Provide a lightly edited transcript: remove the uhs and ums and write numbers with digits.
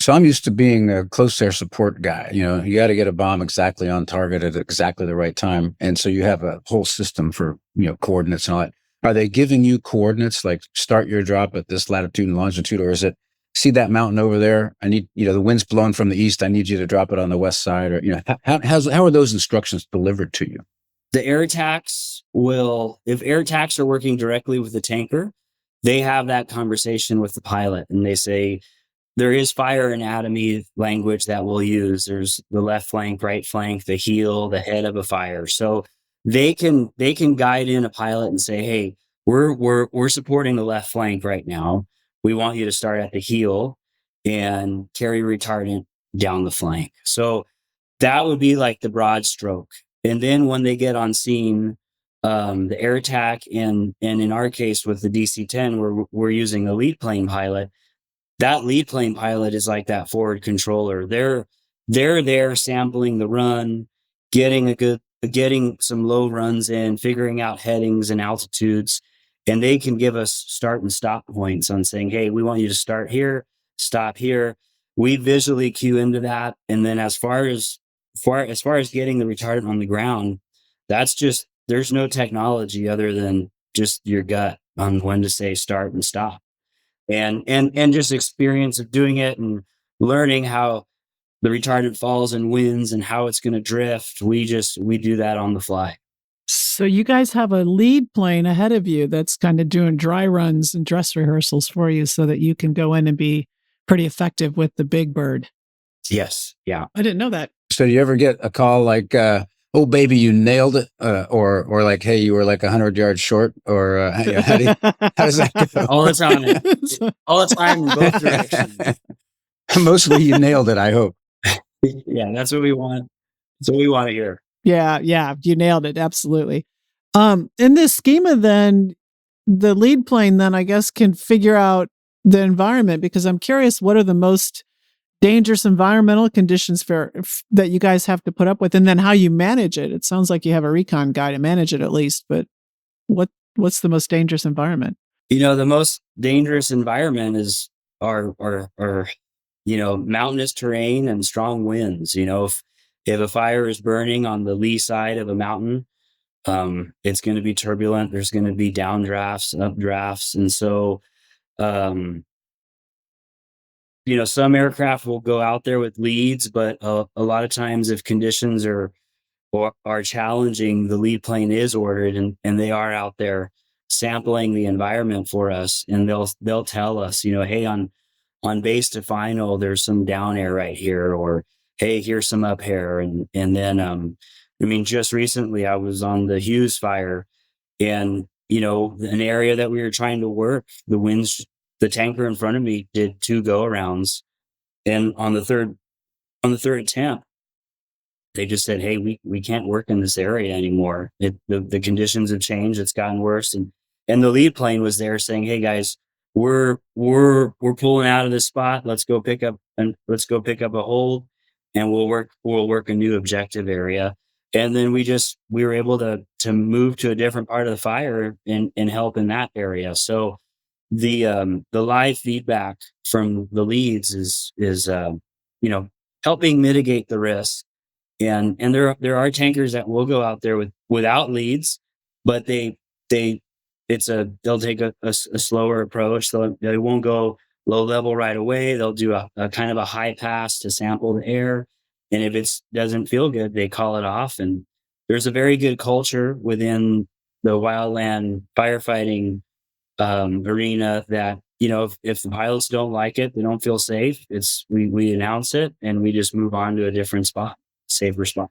So I'm used to being a close air support guy. You know, you got to get a bomb exactly on target at exactly the right time. And so you have a whole system for, coordinates and all that. Are they giving you coordinates like start your drop at this latitude and longitude, or is it see that mountain over there? I need, the wind's blowing from the east. I need you to drop it on the west side, or, how are those instructions delivered to you? The air attacks if air attacks are working directly with the tanker, they have that conversation with the pilot and they say, there is fire anatomy language that we'll use. There's the left flank, right flank, the heel, the head of a fire. So they can guide in a pilot and say, hey, we're supporting the left flank right now. We want you to start at the heel and carry retardant down the flank. So that would be like the broad stroke. And then when they get on scene, the air attack and in our case with the DC-10, we're using a lead plane pilot. That lead plane pilot is like that forward controller. They're there sampling the run, getting some low runs in, figuring out headings and altitudes, and they can give us start and stop points on saying, hey, we want you to start here, stop here. We visually cue into that. And then as far as getting the retardant on the ground, that's just there's no technology other than just your gut on when to say start and stop and just experience of doing it and learning how the retardant falls and winds and how it's going to drift. We do that on the fly. So you guys have a lead plane ahead of you that's kind of doing dry runs and dress rehearsals for you so that you can go in and be pretty effective with the big bird. Yes. Yeah. I didn't know that. So do you ever get a call like, oh, baby, you nailed it? Or like, hey, you were like 100 yards short? Or how does that go? All the time. All the time in both directions. Mostly you nailed it, I hope. Yeah, that's what we want. That's what we want to hear. Yeah, you nailed it. Absolutely. In this schema, then, the lead plane, then, I guess, can figure out the environment, because I'm curious, what are the most dangerous environmental conditions that you guys have to put up with, and then how you manage it? It sounds like you have a recon guy to manage it at least, but what's the most dangerous environment? The most dangerous environment is our mountainous terrain and strong winds. If a fire is burning on the lee side of a mountain, it's going to be turbulent. There's going to be downdrafts, updrafts. And so, some aircraft will go out there with leads, but a lot of times if conditions are challenging, the lead plane is ordered and they are out there sampling the environment for us. And they'll tell us, hey, on base to final, there's some down air right here, or hey, here's some up air. And then, just recently I was on the Hughes fire and, an area that we were trying to work, the tanker in front of me did 2 go-arounds. And on the third attempt, they just said, hey, we can't work in this area anymore. The conditions have changed. It's gotten worse. And the lead plane was there saying, hey guys, we're pulling out of this spot. Let's go pick up a hold and we'll work a new objective area. And then we were able to move to a different part of the fire and help in that area. So the live feedback from the leads is helping mitigate the risk. And there are tankers that will go out there without leads, but they'll take a slower approach. They won't go low level right away. They'll do a kind of a high pass to sample the air. And if it doesn't feel good, they call it off. And there's a very good culture within the wildland firefighting arena that, if the pilots don't like it, they don't feel safe, we announce it and we just move on to a different spot, safer spot.